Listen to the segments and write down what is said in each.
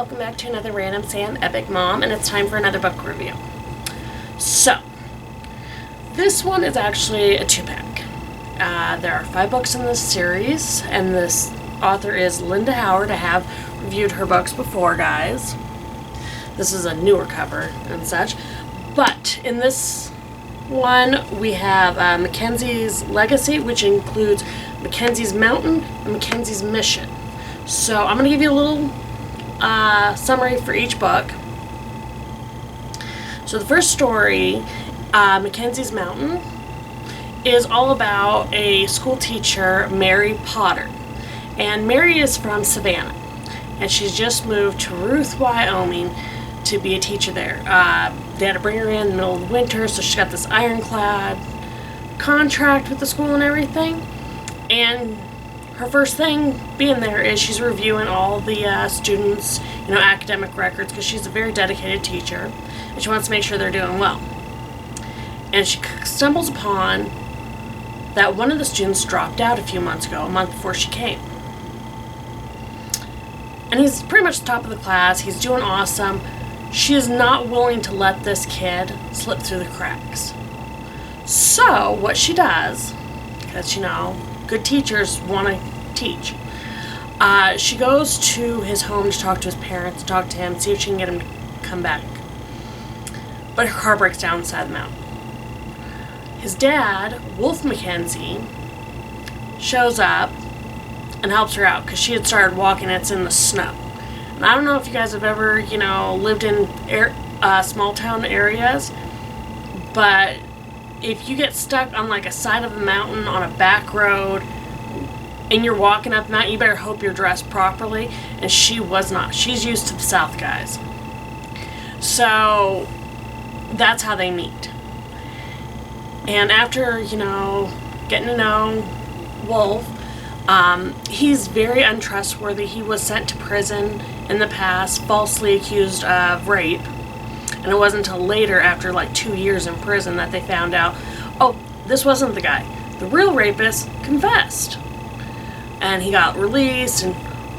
welcome back to another Random Sam Epic Mom, and it's time for another book review. So, this one is actually a 2-pack. There are 5 books in this series, and this author is Linda Howard. I have reviewed her books before, guys. This is a newer cover and such. But in this one, we have McKenzie's Legacy, which includes McKenzie's Mountain and McKenzie's Mission. So I'm going to give you a little summary for each book. So the first story, McKenzie's Mountain, is all about a school teacher, Mary Potter. And Mary is from Savannah, and she's just moved to Ruth, Wyoming to be a teacher there. They had to bring her in the middle of the winter, so she's got this ironclad contract with the school and everything. And her first thing being there is she's reviewing all the students' academic records, because she's a very dedicated teacher and she wants to make sure they're doing well. And she stumbles upon that one of the students dropped out a few months ago, a month before she came. And he's pretty much the top of the class. He's doing awesome. She is not willing to let this kid slip through the cracks. So what she does, because good teachers want to teach, she goes to his home to talk to his parents, to talk to him, see if she can get him to come back. But her car breaks down on the side of the mountain. His dad, Wolf McKenzie, shows up and helps her out because she had started walking and it's in the snow. And I don't know if you guys have ever, lived in small town areas, but if you get stuck on like a side of the mountain on a back road and you're walking up the mountain, you better hope you're dressed properly. And she was not. She's used to the South, guys. So that's how they meet. And after, getting to know Wolf, he's very untrustworthy. He was sent to prison in the past, falsely accused of rape. And it wasn't until later, after like 2 years in prison, that they found out, oh, this wasn't the guy. The real rapist confessed. And he got released and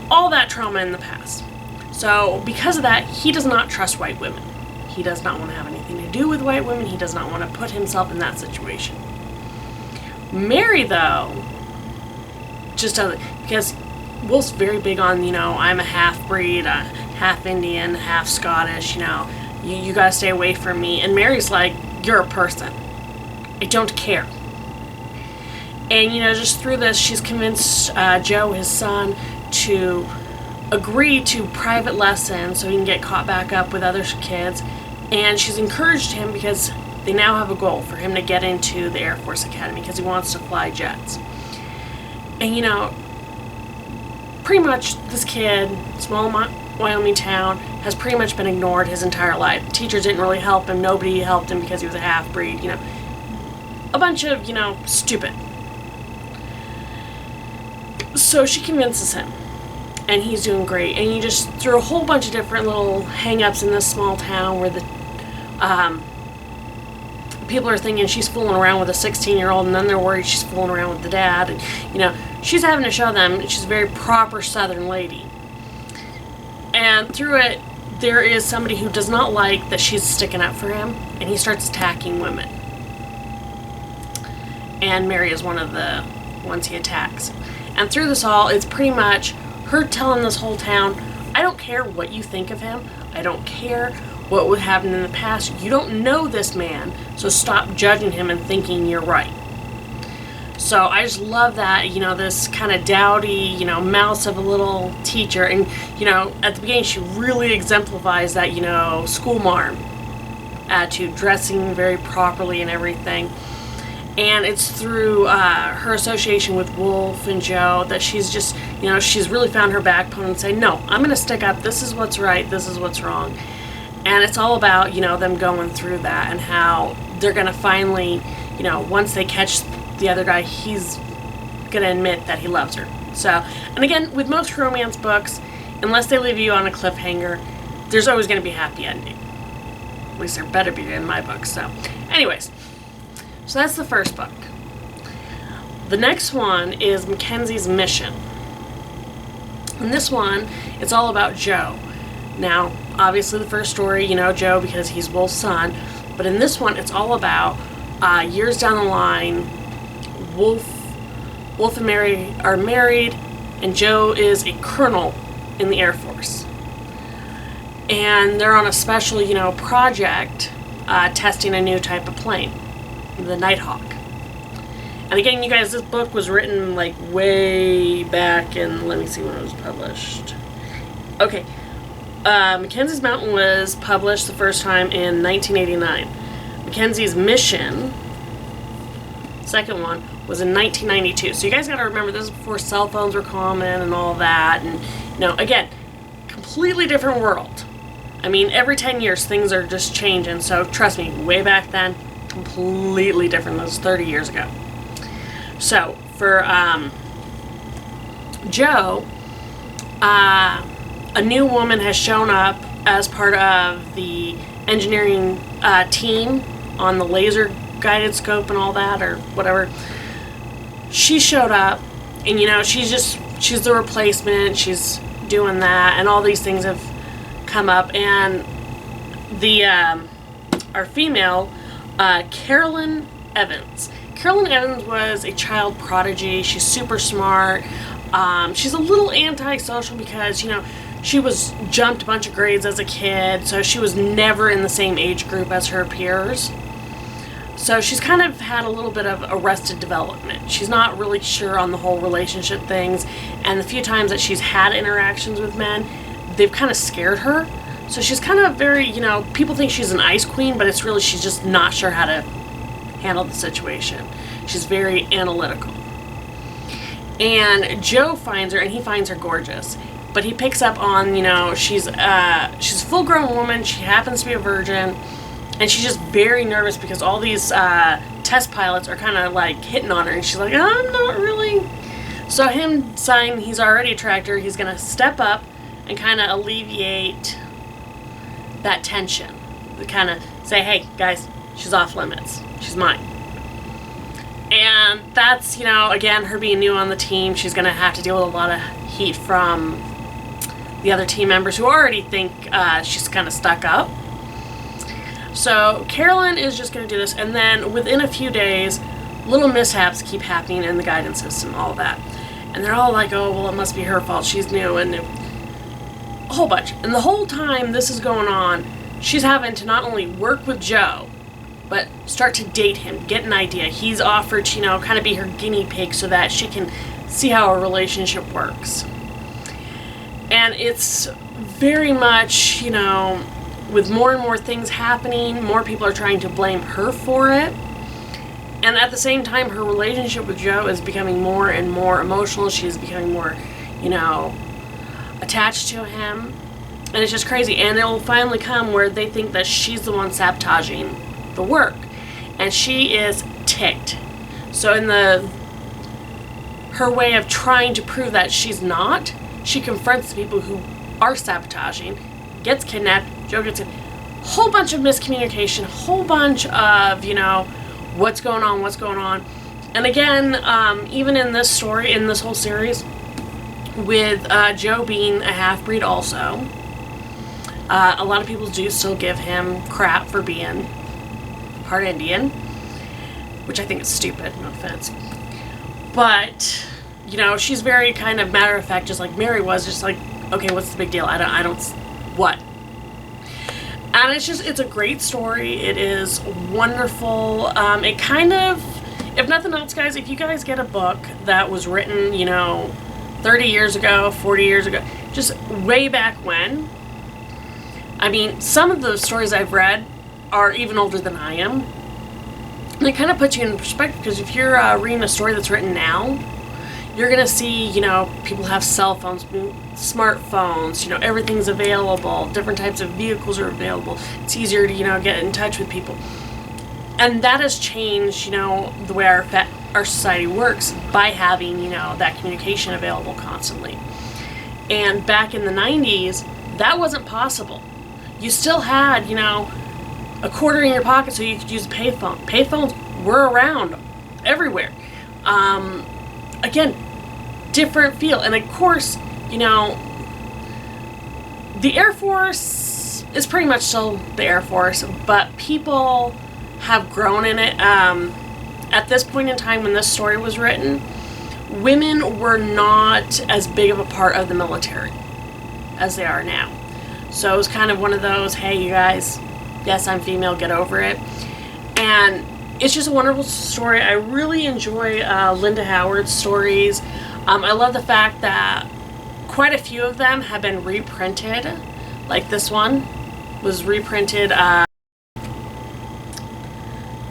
all that trauma in the past. So because of that, he does not trust white women. He does not want to have anything to do with white women. He does not want to put himself in that situation. Mary, though, just doesn't, because Wolf's very big on, I'm a half-breed, half Indian, half Scottish, you gotta stay away from me. And Mary's like, you're a person. I don't care. And, just through this, she's convinced Joe, his son, to agree to private lessons so he can get caught back up with other kids. And she's encouraged him because they now have a goal for him to get into the Air Force Academy because he wants to fly jets. And, pretty much this kid, small Wyoming town, has pretty much been ignored his entire life. Teachers didn't really help him. Nobody helped him because he was a half-breed, A bunch of, stupid. So she convinces him. And he's doing great. And you just, through a whole bunch of different little hang-ups in this small town where the people are thinking she's fooling around with a 16-year-old, and then they're worried she's fooling around with the dad. And, she's having to show them she's a very proper Southern lady. And through it, there is somebody who does not like that she's sticking up for him, and he starts attacking women. And Mary is one of the ones he attacks. And through this all, it's pretty much her telling this whole town, I don't care what you think of him. I don't care what would happen in the past. You don't know this man, so stop judging him and thinking you're right. So I just love that, this kind of dowdy, mouse of a little teacher. And, at the beginning she really exemplifies that, school marm attitude, dressing very properly and everything. And it's through her association with Wolf and Joe that she's just, she's really found her backbone and say, no, I'm going to stick up. This is what's right. This is what's wrong. And it's all about, them going through that and how they're going to finally, once they catch the other guy, he's going to admit that he loves her. So, and again, with most romance books, unless they leave you on a cliffhanger, there's always going to be a happy ending. At least there better be in my book. So, anyways. So that's the first book. The next one is McKenzie's Mission. In this one, it's all about Joe. Now, obviously the first story, you know, Joe, because he's Wolf's son. But in this one, it's all about years down the line, Wolf and Mary are married, and Joe is a colonel in the Air Force. And they're on a special, you know, project testing a new type of plane, the Nighthawk. And again, you guys, this book was written like way back in, let me see when it was published. Okay. McKenzie's Mountain was published the first time in 1989. McKenzie's Mission, second one, was in 1992. So you guys got to remember, this is before cell phones were common and all that. And, you know, again, completely different world. I mean, every 10 years, things are just changing. So trust me, way back then, completely different. That was 30 years ago. So for Joe, a new woman has shown up as part of the engineering team on the laser guided scope and all that, or whatever. She showed up, and you know, she's the replacement, she's doing that, and all these things have come up. And the our female, Carolyn Evans was a child prodigy. She's super smart. She's a little antisocial because, you know, she was jumped a bunch of grades as a kid, so she was never in the same age group as her peers. So she's kind of had a little bit of arrested development. She's not really sure on the whole relationship things, and the few times that she's had interactions with men, they've kind of scared her. So she's kind of very, you know, people think she's an ice queen, but it's really she's just not sure how to handle the situation. She's very analytical. And Joe finds her, and he finds her gorgeous. But he picks up on, you know, she's a full-grown woman, she happens to be a virgin, and she's just very nervous because all these test pilots are kind of like hitting on her, and she's like, I'm not really. So him deciding he's already attracted her, he's going to step up and kind of alleviate that tension. Kind of say, hey, guys, she's off limits. She's mine. And that's, you know, again, her being new on the team, she's going to have to deal with a lot of heat from the other team members who already think she's kind of stuck up. So Carolyn is just going to do this, and then within a few days, little mishaps keep happening in the guidance system, all that. And they're all like, oh, well, it must be her fault. She's new, and a whole bunch. And the whole time this is going on, she's having to not only work with Joe, but start to date him, get an idea. He's offered to, you know, kind of be her guinea pig so that she can see how a relationship works. And it's very much, you know, with more and more things happening, more people are trying to blame her for it. And at the same time, her relationship with Joe is becoming more and more emotional. She's becoming more, you know, attached to him. And it's just crazy. And it will finally come where they think that she's the one sabotaging the work. And she is ticked. So in her way of trying to prove that she's not, she confronts the people who are sabotaging, gets kidnapped, Joe gets a whole bunch of miscommunication, whole bunch of, you know, what's going on. And again, even in this story, in this whole series, with Joe being a half-breed also, a lot of people do still give him crap for being part Indian, which I think is stupid, no offense. But, you know, she's very kind of matter-of-fact, just like Mary was, just like, okay, what's the big deal? I don't, what? And it's a great story. It is wonderful. It kind of, if nothing else, guys, if you guys get a book that was written, you know, 30 years ago, 40 years ago, just way back when, I mean, some of the stories I've read are even older than I am. And it kind of puts you in perspective, because if you're reading a story that's written now, you're going to see, you know, people have cell phones, smartphones, you know, everything's available, different types of vehicles are available. It's easier to, you know, get in touch with people. And that has changed, you know, the way our society works by having, you know, that communication available constantly. And back in the 90s, that wasn't possible. You still had, you know, a quarter in your pocket so you could use a payphone. Payphones were around everywhere. Again, different feel. And of course, you know, The Air Force is pretty much still the Air Force, but people have grown in it. At this point in time when this story was written, women were not as big of a part of the military as they are now. So it was kind of one of those, hey, you guys, yes, I'm female, get over it. And it's just a wonderful story. I really enjoy Linda Howard's stories. I love the fact that quite a few of them have been reprinted. Like this one was reprinted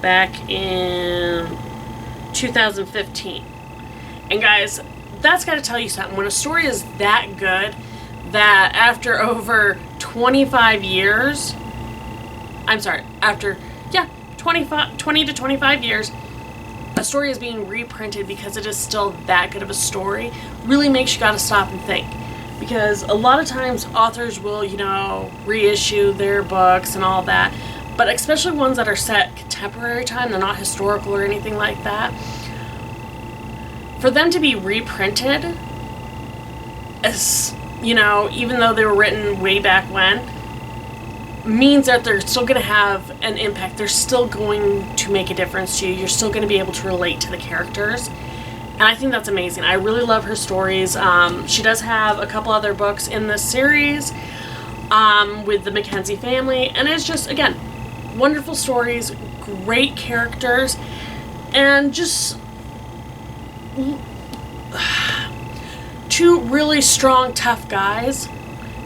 back in 2015. And guys, that's got to tell you something. When a story is that good, that after over 25 years, after 20 to 25 years, a story is being reprinted because it is still that good of a story, really makes you gotta stop and think. Because a lot of times authors will, reissue their books and all that, but especially ones that are set contemporary time, they're not historical or anything like that. For them to be reprinted, as even though they were written way back when, means that they're still going to have an impact. They're still going to make a difference to you. You're still going to be able to relate to the characters. And I think that's amazing. I really love her stories. She does have a couple other books in this series with the McKenzie family. And it's just, again, wonderful stories, great characters, and just two really strong, tough guys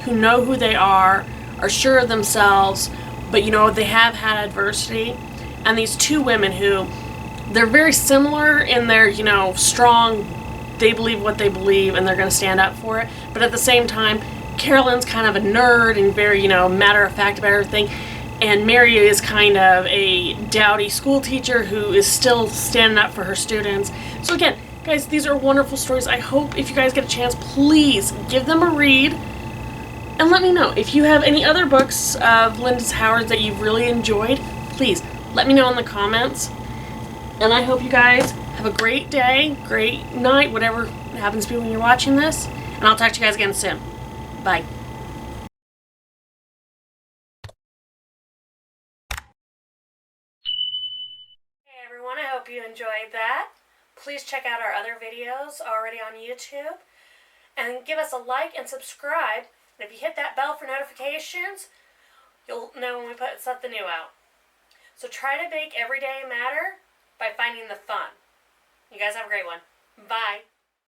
who know who they are sure of themselves, but they have had adversity. And these two women who, they're very similar in their, strong, they believe what they believe and they're going to stand up for it. But at the same time, Carolyn's kind of a nerd and very, matter of fact about everything. And Mary is kind of a dowdy school teacher who is still standing up for her students. So again, guys, these are wonderful stories. I hope if you guys get a chance, please give them a read. And let me know if you have any other books of Linda Howard that you've really enjoyed. Please let me know in the comments. And I hope you guys have a great day, great night, whatever happens to be when you're watching this. And I'll talk to you guys again soon. Bye. Hey everyone, I hope you enjoyed that. Please check out our other videos already on YouTube. And give us a like and subscribe. And if you hit that bell for notifications, you'll know when we put something new out. So try to make every day matter by finding the fun. You guys have a great one. Bye.